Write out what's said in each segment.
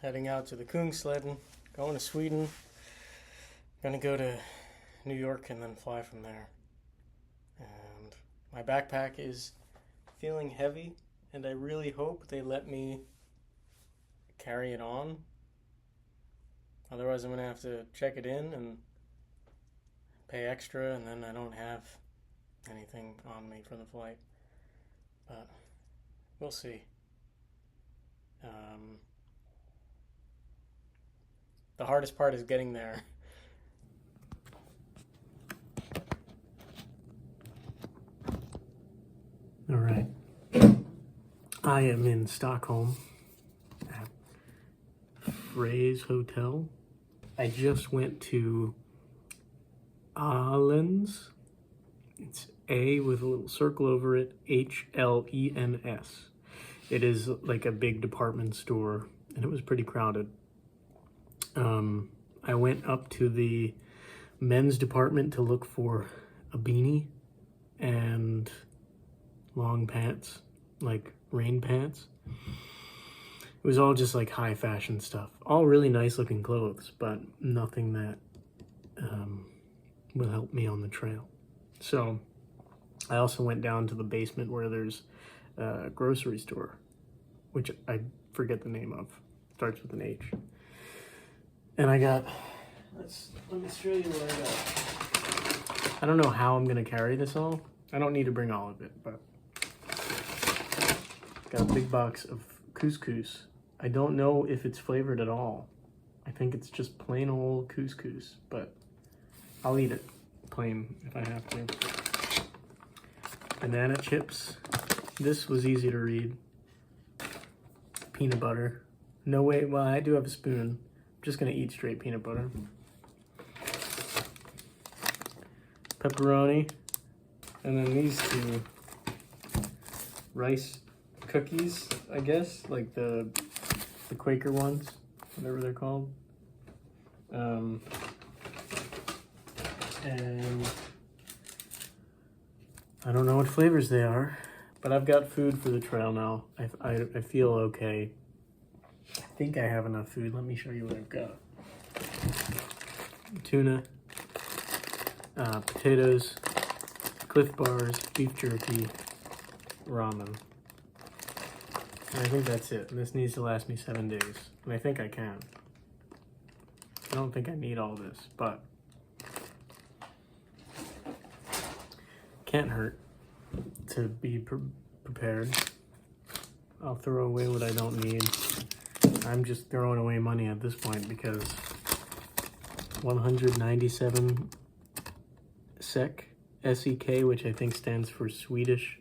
heading out to the Kungsläden, going to Sweden, gonna go to New York and then fly from there. And my backpack is feeling heavy, and I really hope they let me carry it on. Otherwise, I'm gonna have to check it in and pay extra, and then I don't have anything on me for the flight. But we'll see. The hardest part is getting there. All right. I am in Stockholm at Frey's Hotel. I just went to Allen's. It's A with a little circle over it, HLENS. It is like a big department store, and it was pretty crowded. I went up to the men's department to look for a beanie and long pants, like rain pants. It was all just like high fashion stuff. All really nice looking clothes, but nothing that will help me on the trail. So I also went down to the basement where there's a grocery store, which I forget the name of. Starts with an H. And I got, let me show you what I got. I don't know how I'm gonna carry this all. I don't need to bring all of it, but got a big box of couscous. I don't know if it's flavored at all. I think it's just plain old couscous, but I'll eat it plain if I have to. Banana chips. This was easy to read. Peanut butter. No way, well, I do have a spoon. I'm just gonna eat straight peanut butter. Pepperoni. And then these two rice cookies, I guess, like the Quaker ones, whatever they're called. And I don't know what flavors they are, but I've got food for the trail now. I feel okay. I think I have enough food. Let me show you what I've got. Tuna, potatoes, Cliff Bars, beef jerky, ramen. And I think that's it. And this needs to last me 7 days. And I think I can. I don't think I need all this, but can't hurt to be prepared. I'll throw away what I don't need. I'm just throwing away money at this point because 197 SEK, SEK, which I think stands for Swedish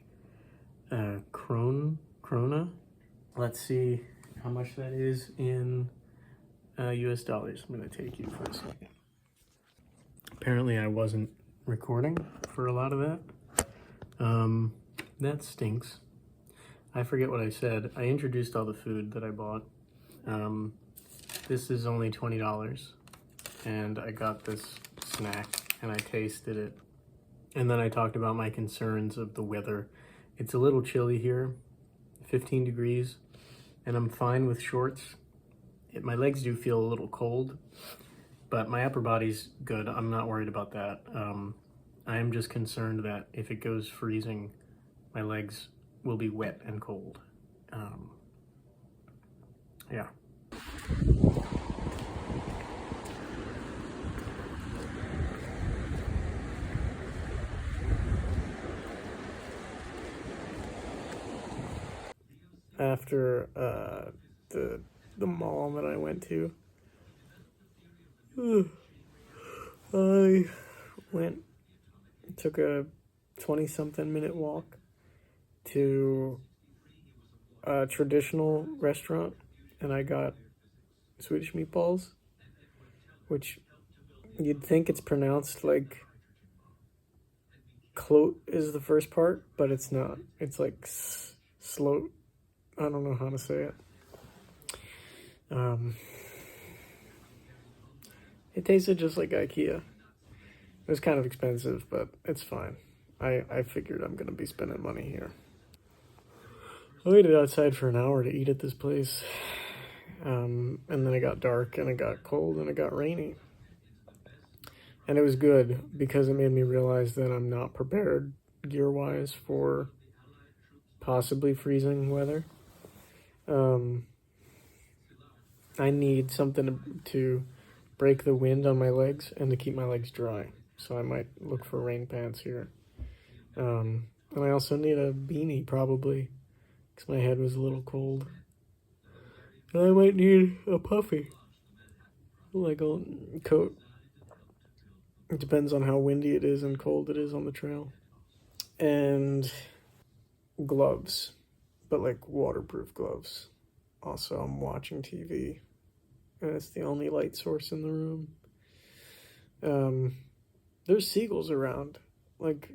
krona. Let's see how much that is in US dollars. I'm gonna take you for a second. Apparently I wasn't recording for a lot of that. That stinks. I forget what I said. I introduced all the food that I bought. This is only $20, and I got this snack and I tasted it. And then I talked about my concerns of the weather. It's a little chilly here, 15 degrees, and I'm fine with shorts. My legs do feel a little cold, but my upper body's good. I'm not worried about that. I am just concerned that if it goes freezing, my legs will be wet and cold. Yeah. After the mall that I went to, I took a 20-something minute walk to a traditional restaurant, and I got Swedish meatballs, which you'd think it's pronounced like klot is the first part, but it's not. It's like sloat. I don't know how to say it. It tasted just like IKEA. It was kind of expensive, but it's fine. I figured I'm gonna be spending money here. I waited outside for an hour to eat at this place. And then it got dark and it got cold and it got rainy. And it was good because it made me realize that I'm not prepared gear-wise for possibly freezing weather. I need something to break the wind on my legs and to keep my legs dry. So I might look for rain pants here. And I also need a beanie probably because my head was a little cold. And I might need a puffy, like a coat. It depends on how windy it is and cold it is on the trail. And gloves, but like waterproof gloves. Also, I'm watching TV, and it's the only light source in the room. There's seagulls around. Like,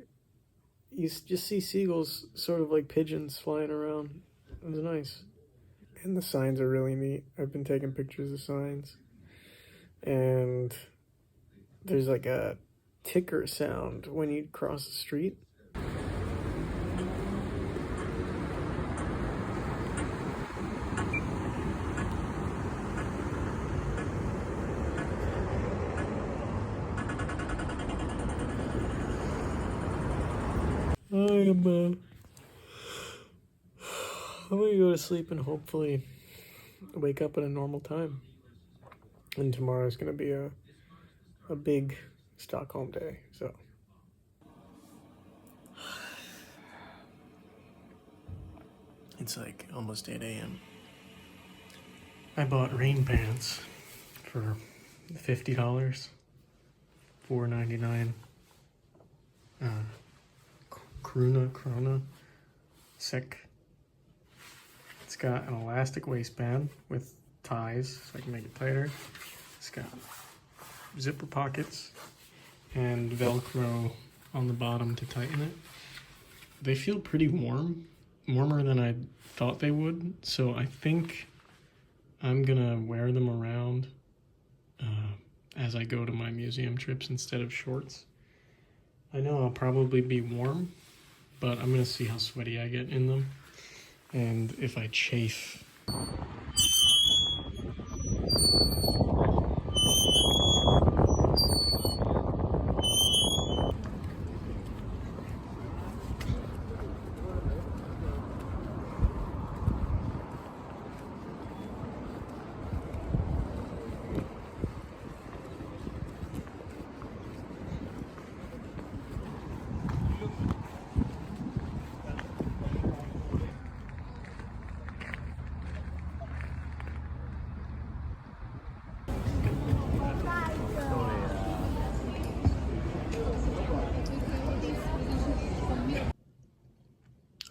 you just see seagulls, sort of like pigeons, flying around. It's nice. And the signs are really neat. I've been taking pictures of signs. And there's like a ticker sound when you cross the street. I'm gonna go to sleep and hopefully wake up at a normal time. And tomorrow's gonna be a big Stockholm day, so. It's like almost 8 a.m. I bought rain pants for $50, $4.99. Krona Sec. It's got an elastic waistband with ties so I can make it tighter. It's got zipper pockets and Velcro on the bottom to tighten it. They feel pretty warm, warmer than I thought they would, so I think I'm gonna wear them around as I go to my museum trips instead of shorts. I know I'll probably be warm, but I'm gonna see how sweaty I get in them and if I chafe.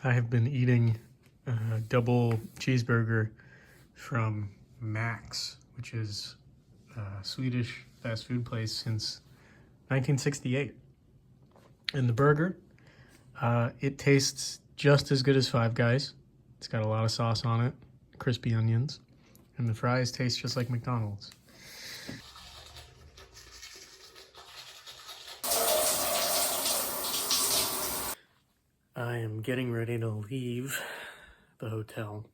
I have been eating a double cheeseburger from Max, which is a Swedish fast food place since 1968. And the burger, it tastes just as good as Five Guys. It's got a lot of sauce on it, crispy onions, and the fries taste just like McDonald's. I am getting ready to leave the hotel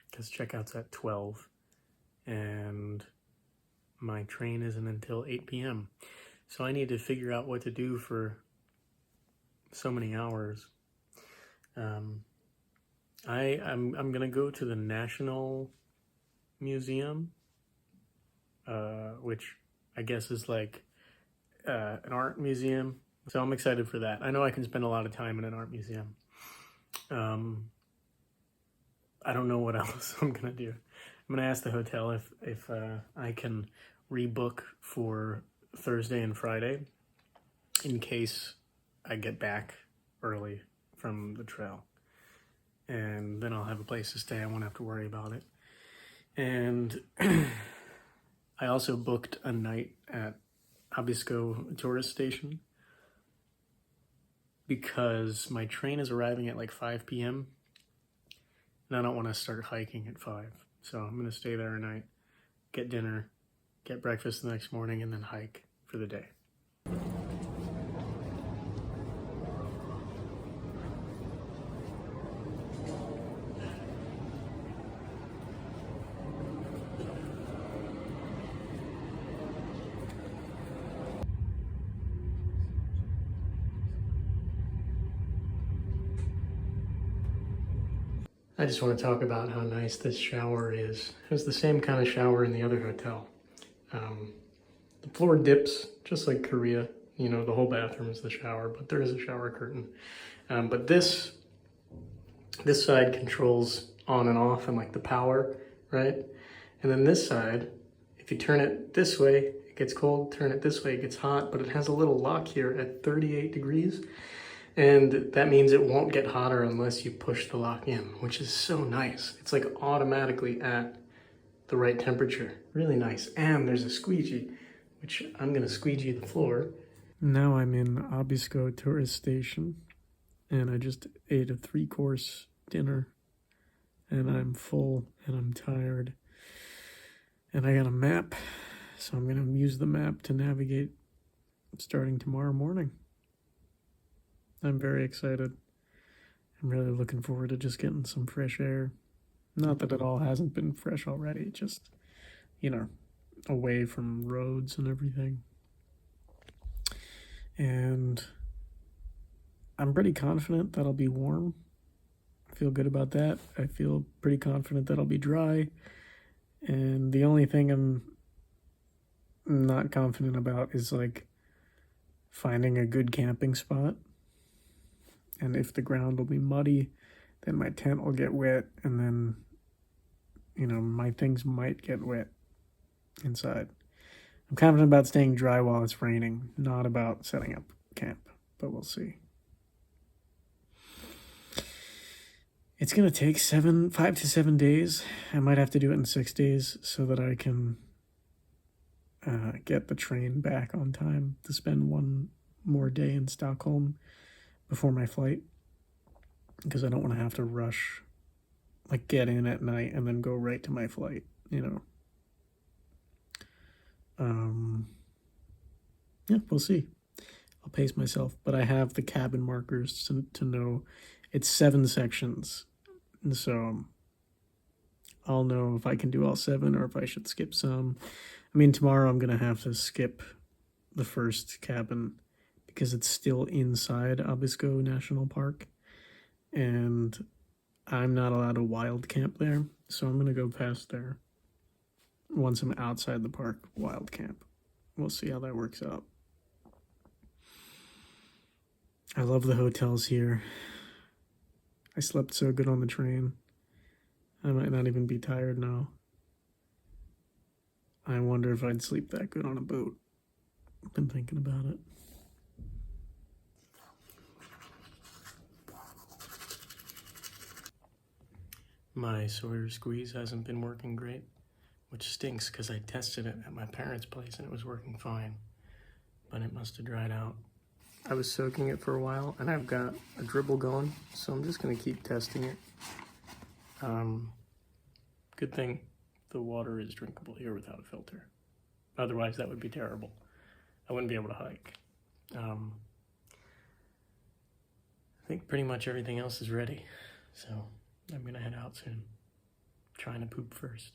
because checkout's at 12 and my train isn't until 8 p.m. So I need to figure out what to do for so many hours. I'm gonna go to the National Museum, which I guess is like an art museum. So I'm excited for that. I know I can spend a lot of time in an art museum. I don't know what else I'm gonna do. I'm gonna ask the hotel if I can rebook for Thursday and Friday in case I get back early from the trail. And then I'll have a place to stay. I won't have to worry about it. And I also booked a night at Abisko tourist station because my train is arriving at like 5 p.m. and I don't want to start hiking at 5. So I'm going to stay there a night, get dinner, get breakfast the next morning, and then hike for the day. I just want to talk about how nice this shower is. It was the same kind of shower in the other hotel. The floor dips, just like Korea. You know, the whole bathroom is the shower, but there is a shower curtain. But this side controls on and off and like the power, right? And then this side, if you turn it this way, it gets cold. Turn it this way, it gets hot, but it has a little lock here at 38 degrees. And that means it won't get hotter unless you push the lock in, which is so nice. It's like automatically at the right temperature. Really nice. And there's a squeegee, which I'm gonna squeegee the floor. Now I'm in Abisko tourist station, and I just ate a 3-course dinner, and I'm full and I'm tired. And I got a map, so I'm gonna use the map to navigate starting tomorrow morning. I'm very excited. I'm really looking forward to just getting some fresh air. Not that it all hasn't been fresh already, just, you know, away from roads and everything. And I'm pretty confident that I'll be warm. I feel good about that. I feel pretty confident that I'll be dry. And the only thing I'm not confident about is like finding a good camping spot. And if the ground will be muddy, then my tent will get wet, and then, you know, my things might get wet inside. I'm confident about staying dry while it's raining, not about setting up camp, but we'll see. It's going to take 5 to 7 days. I might have to do it in 6 days so that I can get the train back on time to spend one more day in Stockholm before my flight, because I don't want to have to rush, like get in at night and then go right to my flight, you know. Yeah, we'll see. I'll pace myself, but I have the cabin markers to know it's 7 sections, and so I'll know if I can do all 7 or if I should skip some. I mean, tomorrow I'm gonna have to skip the first cabin because it's still inside Abisko National Park, and I'm not allowed to wild camp there, so I'm gonna go past there. Once I'm outside the park, wild camp. We'll see how that works out. I love the hotels here. I slept so good on the train. I might not even be tired now. I wonder if I'd sleep that good on a boat. I've been thinking about it. My Sawyer squeeze hasn't been working great, which stinks because I tested it at my parents' place and it was working fine, but it must have dried out. I was soaking it for a while and I've got a dribble going, so I'm just gonna keep testing it. Good thing the water is drinkable here without a filter. Otherwise that would be terrible. I wouldn't be able to hike. I think pretty much everything else is ready, so I'm gonna head out soon. Trying to poop first.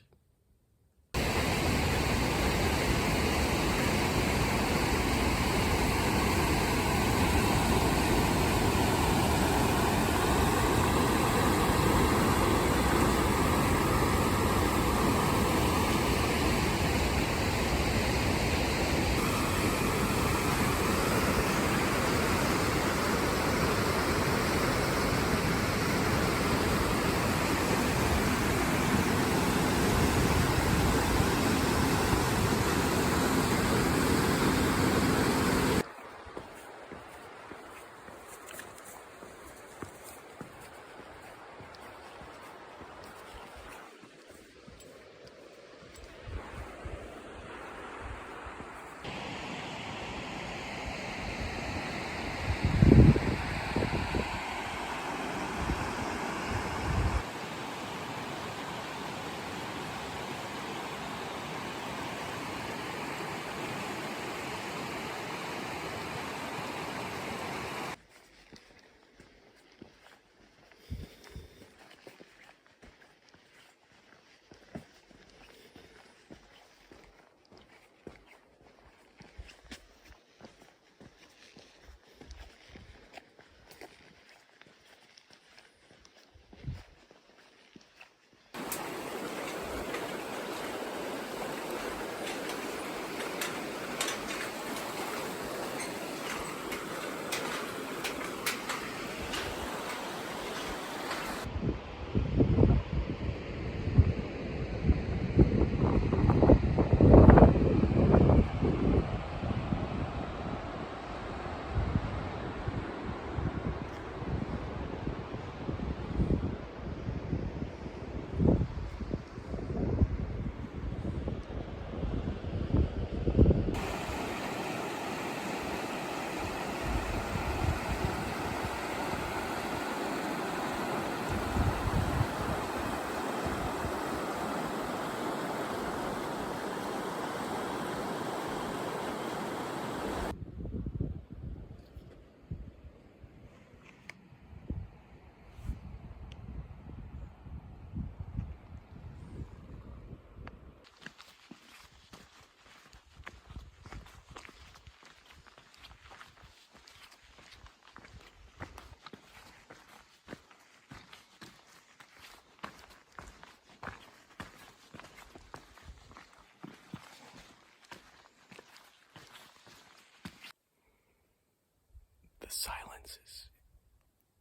silence is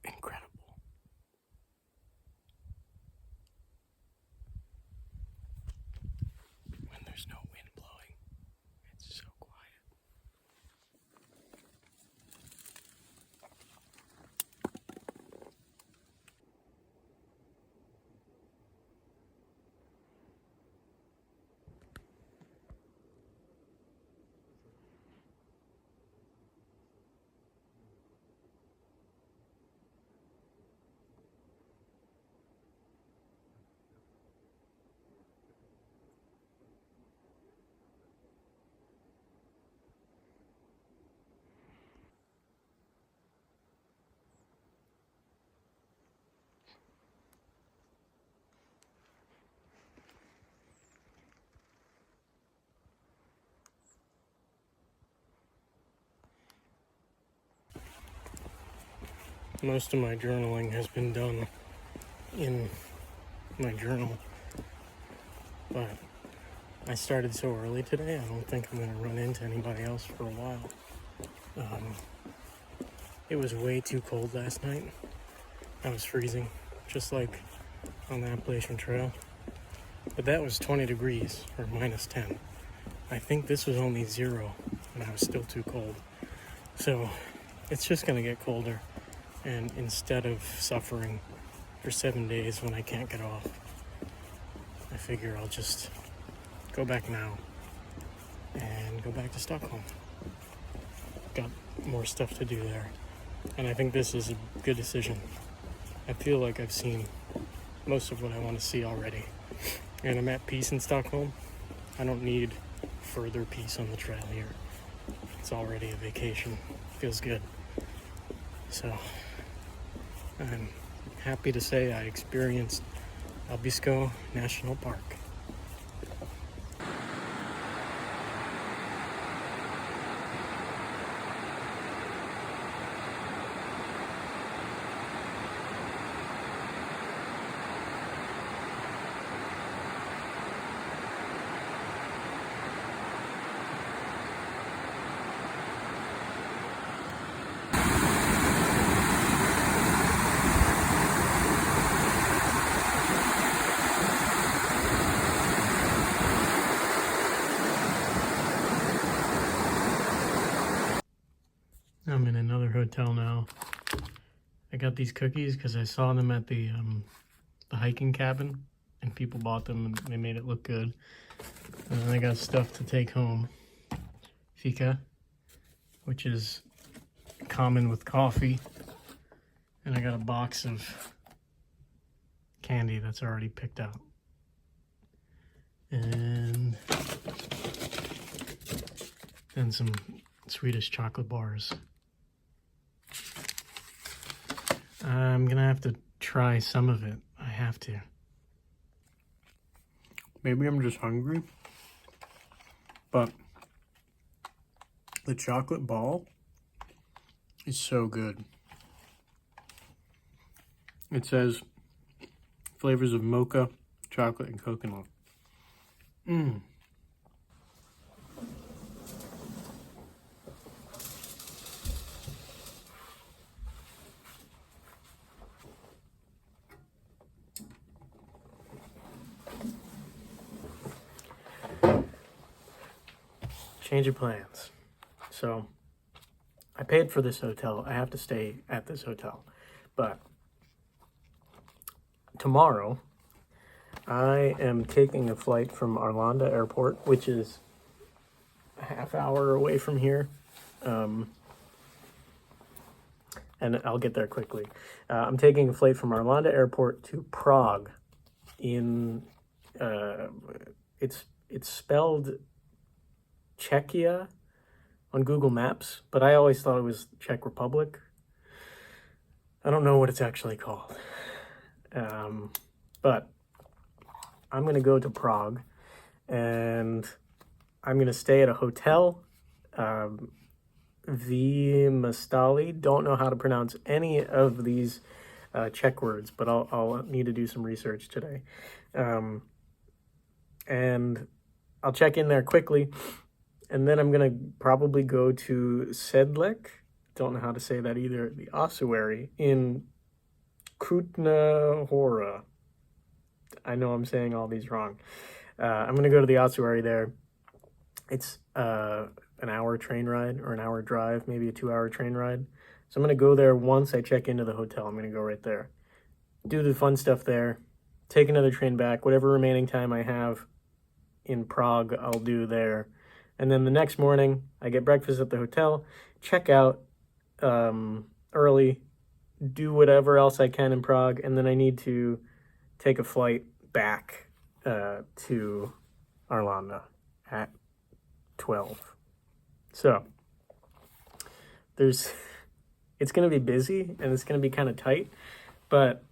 incredible. When there's no wind blowing, it's so quiet. Most of my journaling has been done in my journal, but I started so early today, I don't think I'm going to run into anybody else for a while. It was way too cold last night. I was freezing, just like on the Appalachian Trail. But that was 20 degrees, or minus 10. I think this was only 0, and I was still too cold. So it's just going to get colder. And instead of suffering for 7 days when I can't get off, I figure I'll just go back now and go back to Stockholm. Got more stuff to do there. And I think this is a good decision. I feel like I've seen most of what I want to see already. And I'm at peace in Stockholm. I don't need further peace on the trail here. It's already a vacation. Feels good. So I'm happy to say I experienced Abisko National Park. I'm in another hotel now. I got these cookies because I saw them at the hiking cabin, and people bought them and they made it look good. And then I got stuff to take home. Fika, which is common with coffee. And I got a box of candy that's already picked out. And then some Swedish chocolate bars. I'm gonna have to try some of it. I have to. Maybe I'm just hungry, but the chocolate ball is so good. It says flavors of mocha, chocolate, and coconut. Change of plans. So I paid for this hotel. I have to stay at this hotel. But tomorrow I am taking a flight from Arlanda Airport, which is a half hour away from here. And I'll get there quickly. I'm taking a flight from Arlanda Airport to Prague in, it's spelled Czechia on Google Maps, but I always thought it was Czech Republic. I don't know what it's actually called. But I'm going to go to Prague, and I'm going to stay at a hotel, Vimastali. Don't know how to pronounce any of these Czech words, but I'll need to do some research today. And I'll check in there quickly, and then I'm going to probably go to Sedlec, don't know how to say that either. The ossuary in Kutna Hora. I know I'm saying all these wrong. I'm going to go to the ossuary there. It's an hour train ride or an hour drive, maybe a 2-hour train ride. So I'm going to go there once I check into the hotel. I'm going to go right there. Do the fun stuff there. Take another train back. Whatever remaining time I have in Prague, I'll do there. And then the next morning, I get breakfast at the hotel, check out early, do whatever else I can in Prague, and then I need to take a flight back to Arlanda at 12. So it's going to be busy and it's going to be kind of tight, but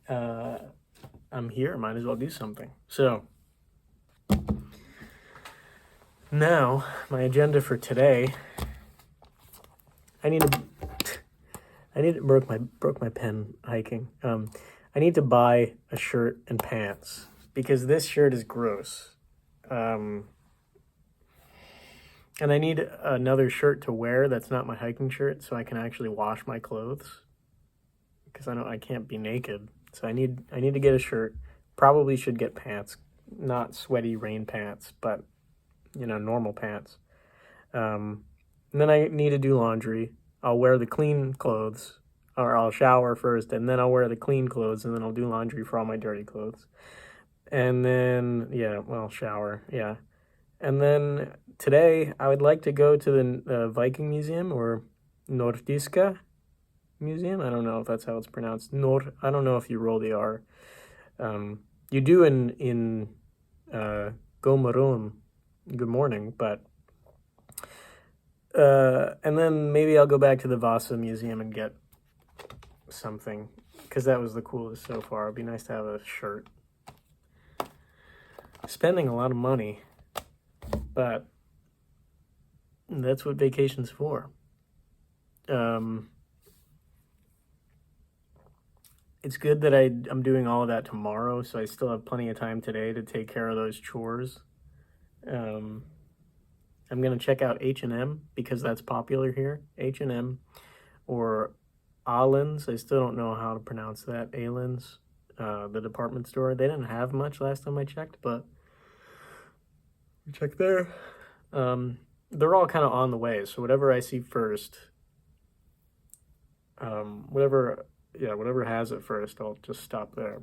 I'm here, might as well do something. So now my agenda for today, I need to broke my pen hiking. I need to buy a shirt and pants because this shirt is gross. And I need another shirt to wear that's not my hiking shirt so I can actually wash my clothes because I can't be naked. So I need to get a shirt. Probably should get pants, not sweaty rain pants, but normal pants. And then I need to do laundry. I'll wear the clean clothes, or I'll shower first, and then I'll wear the clean clothes, and then I'll do laundry for all my dirty clothes. And then, shower, yeah. And then today, I would like to go to the Viking Museum, or Nordiska Museum. I don't know if that's how it's pronounced. I don't know if you roll the R. You do in Gomaron, good morning, but and then maybe I'll go back to the Vasa Museum and get something, because that was the coolest so far. It'd be nice to have a shirt. Spending a lot of money, but that's what vacation's for. It's good that I'm doing all of that tomorrow, so I still have plenty of time today to take care of those chores. I'm going to check out H&M because that's popular here. H&M or Allen's. I still don't know how to pronounce that. Allen's, the department store. They didn't have much last time I checked, but check there. They're all kind of on the way, so whatever I see first, whatever has it first, I'll just stop there.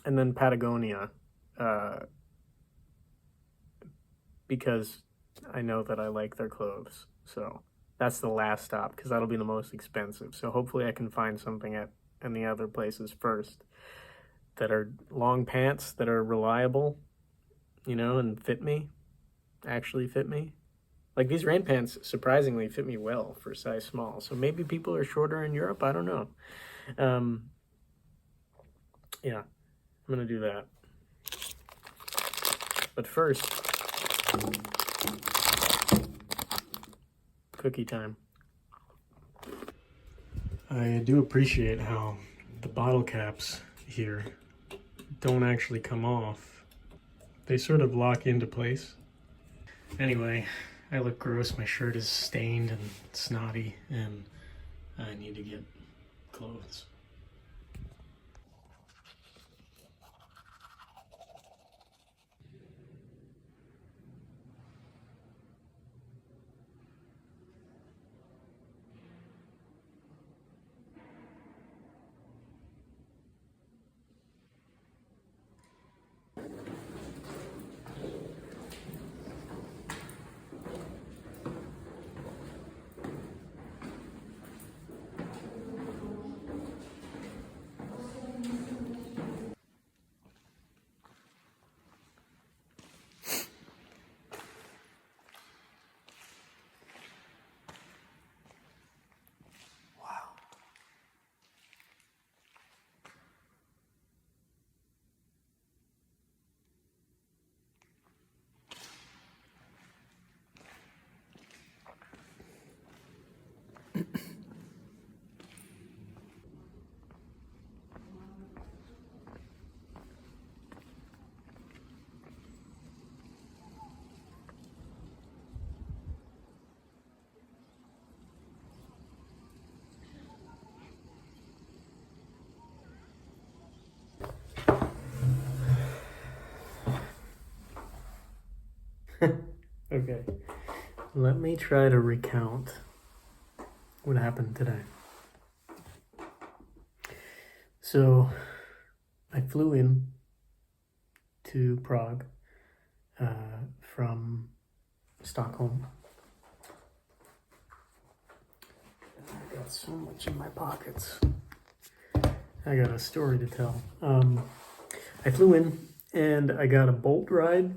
And then Patagonia, because I know that I like their clothes. So that's the last stop because that'll be the most expensive. So hopefully I can find something in the other places first that are long pants that are reliable, and actually fit me. Like these rain pants surprisingly fit me well for size small. So maybe people are shorter in Europe. I don't know. Yeah, I'm going to do that. But first, cookie time. I do appreciate how the bottle caps here don't actually come off. They sort of lock into place. Anyway, I look gross. My shirt is stained and snotty, and I need to get clothes. Okay, let me try to recount what happened today. So, I flew in to Prague from Stockholm. I got so much in my pockets. I got a story to tell. I flew in and I got a Bolt ride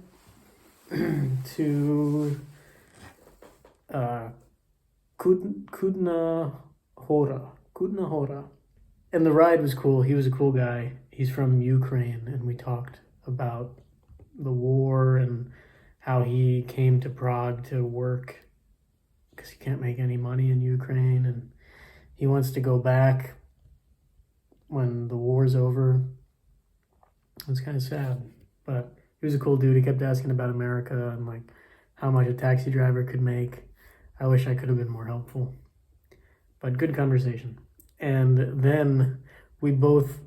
to Kudna Hora. And the ride was cool. He was a cool guy. He's from Ukraine, and we talked about the war and how he came to Prague to work because he can't make any money in Ukraine, and he wants to go back when the war's over. It's kind of sad, but he was a cool dude. He kept asking about America and like how much a taxi driver could make. I wish I could have been more helpful, but good conversation. And then we both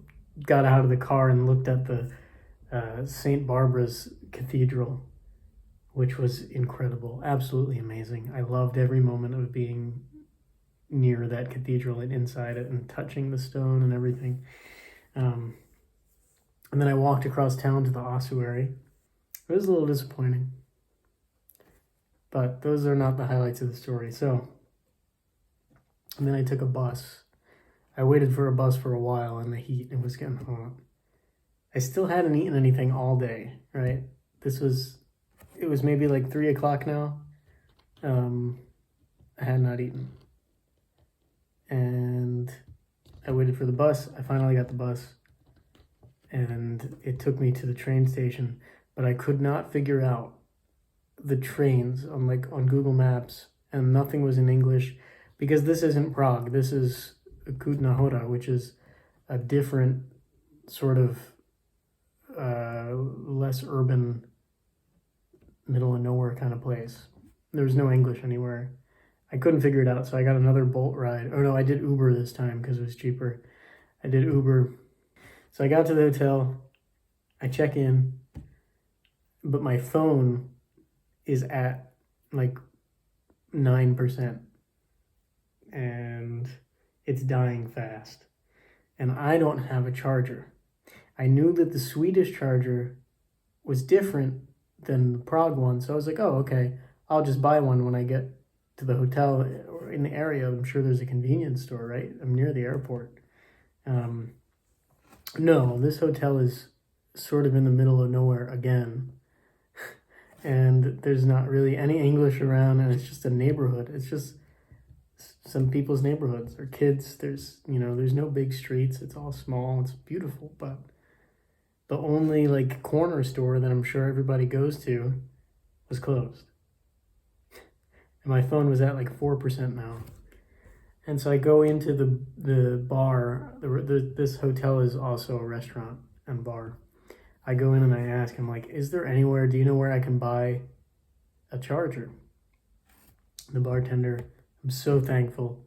got out of the car and looked at the St. Barbara's Cathedral, which was incredible, absolutely amazing. I loved every moment of being near that cathedral and inside it and touching the stone and everything. And then I walked across town to the ossuary. It was a little disappointing, but those are not the highlights of the story. So, and then I took a bus. I waited for a bus for a while in the heat. It was getting hot. I still hadn't eaten anything all day, right? It was maybe like 3 o'clock now. I had not eaten. And I waited for the bus. I finally got the bus. And it took me to the train station. But I could not figure out the trains on Google Maps. And nothing was in English. Because this isn't Prague. This is Kutna Hora, which is a different sort of less urban, middle of nowhere kind of place. There was no English anywhere. I couldn't figure it out, so I got another Bolt ride. Oh no, I did Uber this time because it was cheaper. I did Uber. So I got to the hotel, I check in, but my phone is at like 9%. And it's dying fast. And I don't have a charger. I knew that the Swedish charger was different than the Prague one. So I was like, oh, okay, I'll just buy one when I get to the hotel or in the area. I'm sure there's a convenience store, right? I'm near the airport. No, this hotel is sort of in the middle of nowhere again. And there's not really any English around, and it's just a neighborhood. It's just some people's neighborhoods or kids. There's no big streets. It's all small. It's beautiful, but the only like corner store that I'm sure everybody goes to was closed. And my phone was at like 4% now. And so I go into the bar. This hotel is also a restaurant and bar. I go in and I ask him, like, is there anywhere, do you know where I can buy a charger? The bartender, I'm so thankful.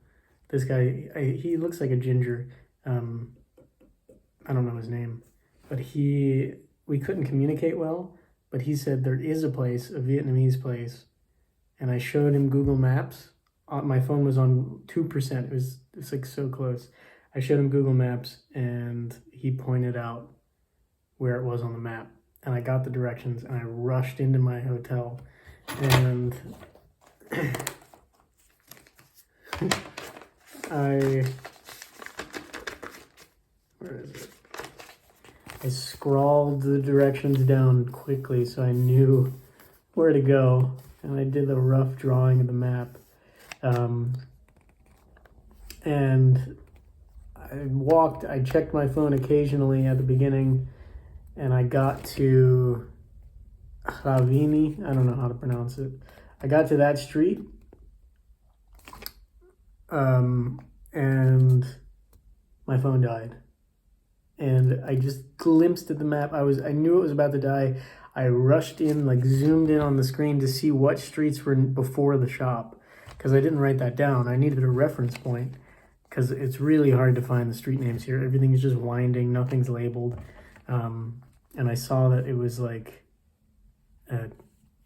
This guy, he looks like a ginger. I don't know his name, but we couldn't communicate well, but he said there is a place, a Vietnamese place, and I showed him Google Maps. My phone was on 2%. It's like so close. I showed him Google Maps, and he pointed out where it was on the map. And I got the directions, and I rushed into my hotel, and where is it? I scrawled the directions down quickly so I knew where to go, and I did a rough drawing of the map. And I checked my phone occasionally at the beginning, and I got to Hravini. I don't know how to pronounce it. I got to that street, and my phone died. And I just glimpsed at the map. I knew it was about to die. I rushed in, like zoomed in on the screen to see what streets were before the shop, because I didn't write that down. I needed a reference point, because it's really hard to find the street names here. Everything is just winding, nothing's labeled. And I saw that it was like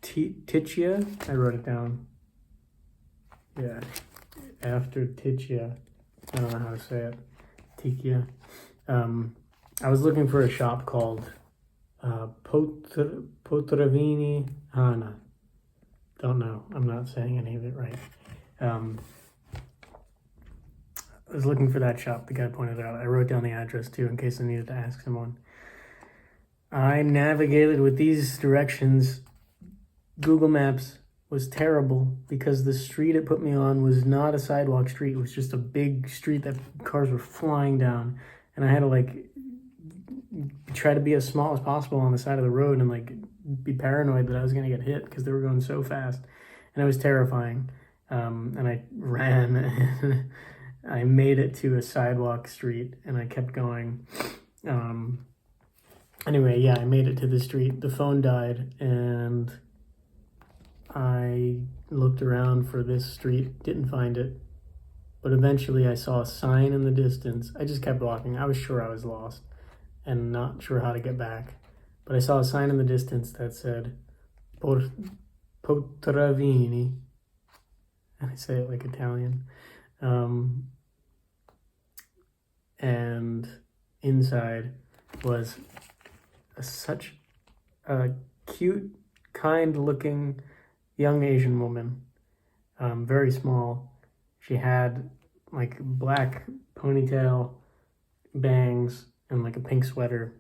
Tichia. I wrote it down. Yeah, after Tichia. I don't know how to say it. Tichia. I was looking for a shop called Potravini Hana. Don't know. I'm not saying any of it right. I was looking for that shop. The guy pointed it out. I wrote down the address too in case I needed to ask someone. I navigated with these directions. Google Maps was terrible because the street it put me on was not a sidewalk street. It was just a big street that cars were flying down. And I had to like try to be as small as possible on the side of the road and like be paranoid that I was going to get hit because they were going so fast. And it was terrifying. And I ran and I made it to a sidewalk street and I kept going. Anyway, yeah, I made it to the street. The phone died and I looked around for this street, didn't find it. But eventually I saw a sign in the distance. I just kept walking. I was sure I was lost and not sure how to get back. But I saw a sign in the distance that said, Potravini. And I say it like Italian. And inside was such a cute, kind-looking young Asian woman, very small. She had like black ponytail, bangs, and like a pink sweater.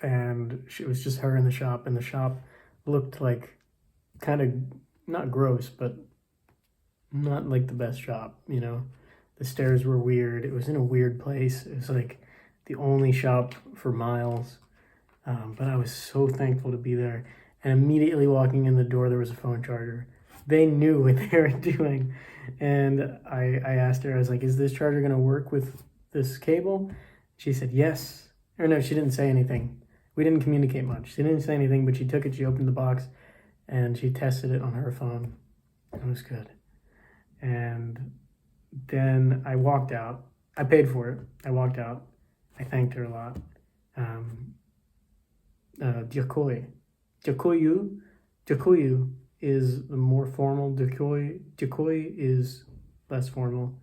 And it was just her in the shop, and the shop looked like kind of not gross, but not like the best shop, you know. The stairs were weird. It was in a weird place. It was like the only shop for miles. But I was so thankful to be there. And immediately walking in the door, there was a phone charger. They knew what they were doing. And I asked her, I was like, is this charger going to work with this cable? She said, yes. Or no, she didn't say anything. We didn't communicate much. She didn't say anything, but she took it, she opened the box, and she tested it on her phone. It was good. And then I walked out. I paid for it. I walked out. I thanked her a lot. Dziękuję. Dziękuję is the more formal. Dziękuję is less formal.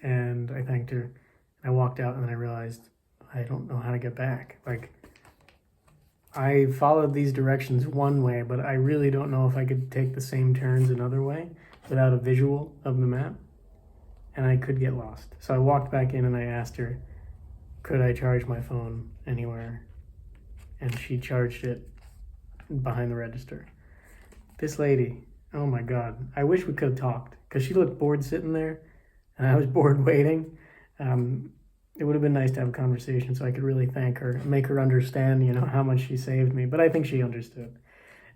And I thanked her. I walked out and then I realized I don't know how to get back. Like, I followed these directions one way, but I really don't know if I could take the same turns another way without a visual of the map. And I could get lost. So I walked back in and I asked her, could I charge my phone anywhere? And she charged it behind the register. This lady, oh my God, I wish we could have talked because she looked bored sitting there and I was bored waiting. It would have been nice to have a conversation so I could really thank her, make her understand, you know, how much she saved me. But I think she understood.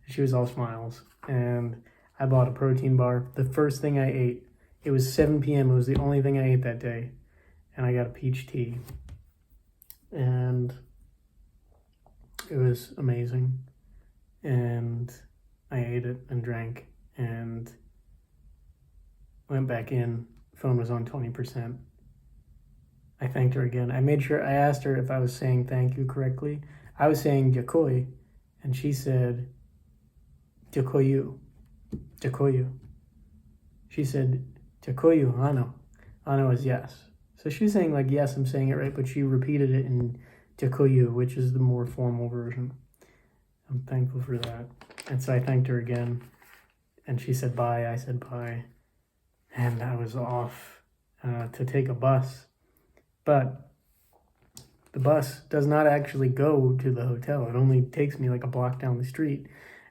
She was all smiles. And I bought a protein bar. The first thing I ate, it was 7 p.m. It was the only thing I ate that day. And I got a peach tea. And it was amazing. And I ate it and drank and went back in. Phone was on 20%. I thanked her again. I made sure, I asked her if I was saying thank you correctly. I was saying dziękuję, and she said dziękuję. Dziękuję. She said dziękuję, ano. Ano is yes. So she's saying like, yes, I'm saying it right, but she repeated it in dziękuję, which is the more formal version. I'm thankful for that. And so I thanked her again, and she said bye, I said bye, and I was off to take a bus. But the bus does not actually go to the hotel. It only takes me like a block down the street.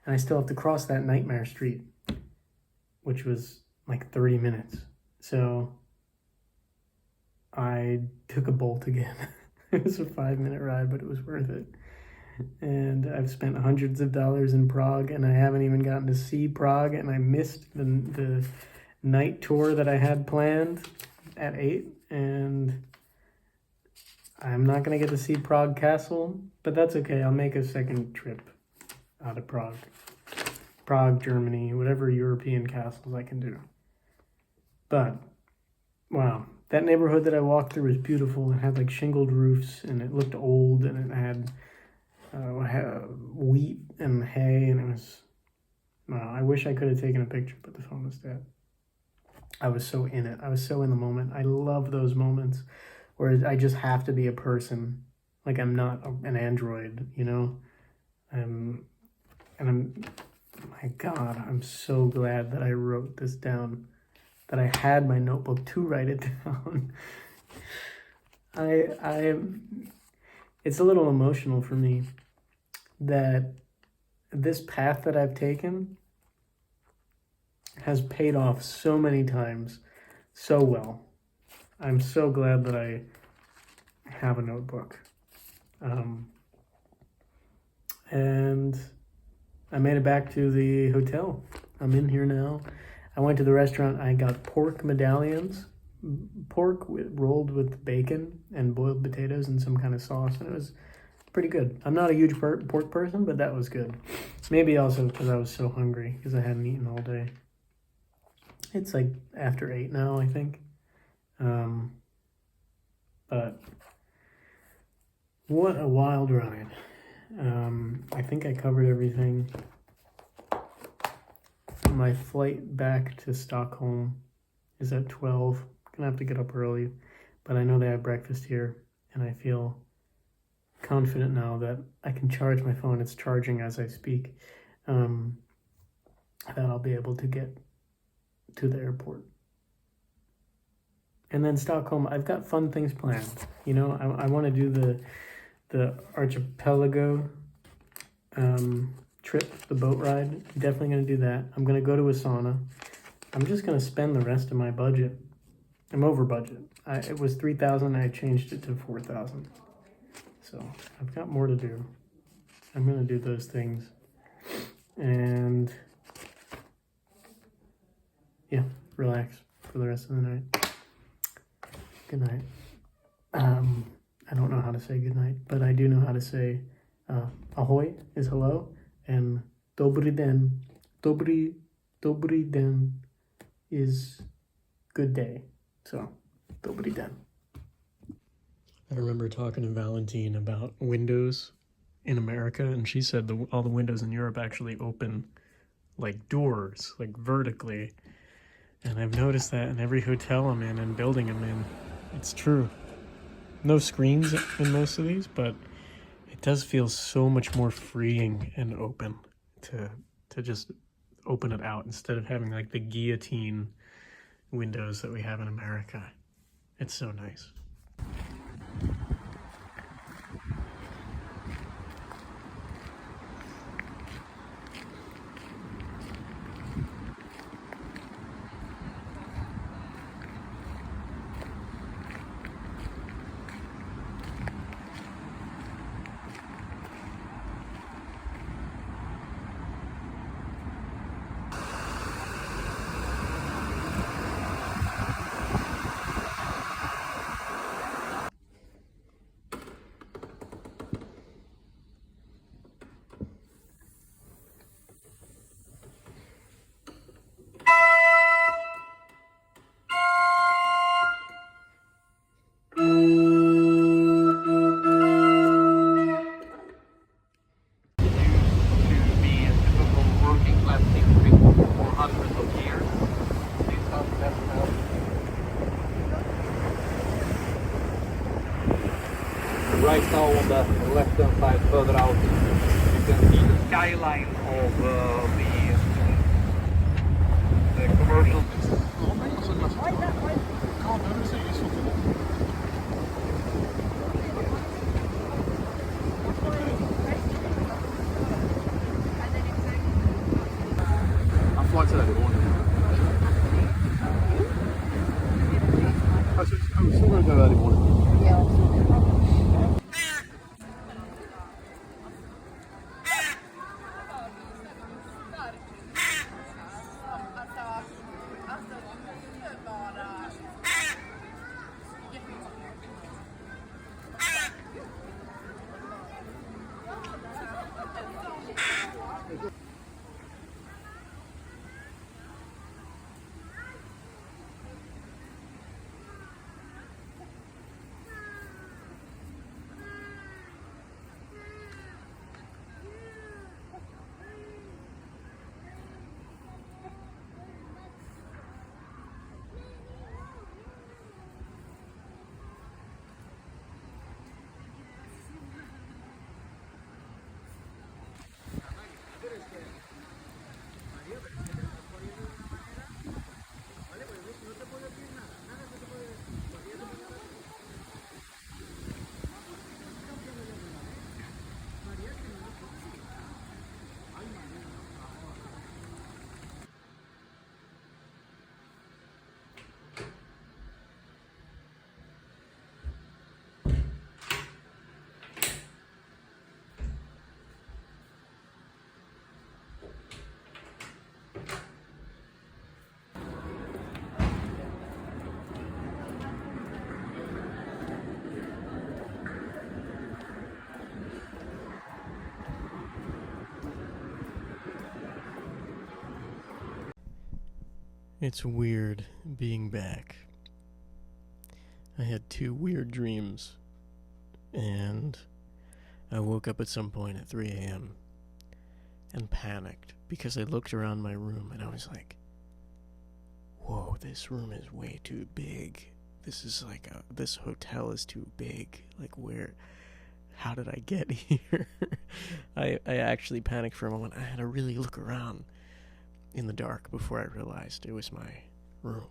And I still have to cross that nightmare street, which was like 30 minutes. So I took a Bolt again. It was a 5-minute ride, but it was worth it. And I've spent hundreds of dollars in Prague, and I haven't even gotten to see Prague, and I missed the night tour that I had planned at 8, and I'm not going to get to see Prague Castle, but that's okay. I'll make a second trip out of Prague. Prague, Germany, whatever European castles I can do. But, wow. That neighborhood that I walked through was beautiful. It had like shingled roofs, and it looked old, and it had wheat and hay, and it was, I wish I could have taken a picture, but the phone was dead. I was so in it. I was so in the moment. I love those moments where I just have to be a person. Like I'm not an android, you know? And my God, I'm so glad that I wrote this down, that I had my notebook to write it down. It's a little emotional for me that this path that I've taken has paid off so many times so well. I'm so glad that I have a notebook. And I made it back to the hotel. I'm in here now. I went to the restaurant. I got pork medallions, rolled with bacon and boiled potatoes and some kind of sauce, and it was pretty good. I'm not a huge pork person, but that was good. Maybe also because I was so hungry because I hadn't eaten all day. It's like after 8 now, I think. But what a wild ride. I think I covered everything. My flight back to Stockholm is at 12. I'm gonna have to get up early, but I know they have breakfast here, and I feel confident now that I can charge my phone. It's charging as I speak. That I'll be able to get to the airport. And then Stockholm, I've got fun things planned. You know, I want to do the archipelago trip, the boat ride. Definitely going to do that. I'm going to go to a sauna. I'm just going to spend the rest of my budget. I'm over budget. It was 3,000. I changed it to 4,000. So I've got more to do. I'm going to do those things. And yeah, relax for the rest of the night. Good night. I don't know how to say good night, but I do know how to say ahoy is hello, and dobry den is good day. So, dobry den. I remember talking to Valentine about windows in America, and she said all the windows in Europe actually open like doors, like vertically. And I've noticed that in every hotel I'm in and building I'm in. It's true. No screens in most of these, but it does feel so much more freeing and open to just open it out instead of having like the guillotine windows that we have in America. It's so nice. Right now on the left-hand side, further out, you can see the skyline of the commercial. I'm flying today morning. I'm still going to go early morning. Yeah. It's weird being back. I had 2 weird dreams, and I woke up at some point at 3 a.m. and panicked because I looked around my room and I was like, whoa, this room is way too big. This is like this hotel is too big. Like, how did I get here? I actually panicked for a moment. I had to really look around in the dark before I realized it was my room,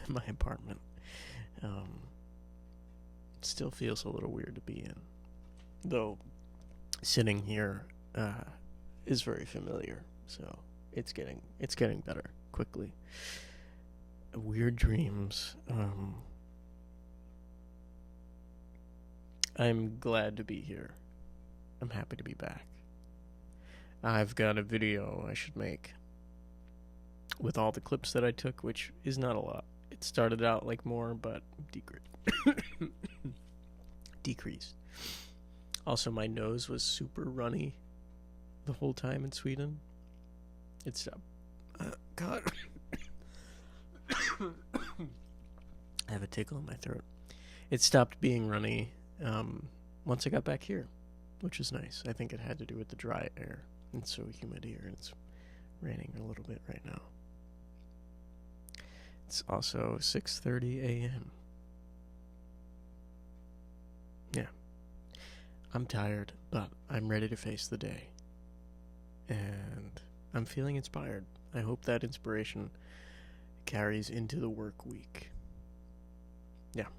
my apartment. It still feels a little weird to be in, though sitting here is very familiar, so it's getting better quickly. Weird dreams. I'm glad to be here. I'm happy to be back. I've got a video I should make with all the clips that I took, which is not a lot. It started out like more, but decreased. Also, my nose was super runny the whole time in Sweden. It stopped. God. I have a tickle in my throat. It stopped being runny once I got back here, which is nice. I think it had to do with the dry air. It's so humid here, and it's raining a little bit right now. It's also 6:30 a.m. Yeah. I'm tired, but I'm ready to face the day. And I'm feeling inspired. I hope that inspiration carries into the work week. Yeah.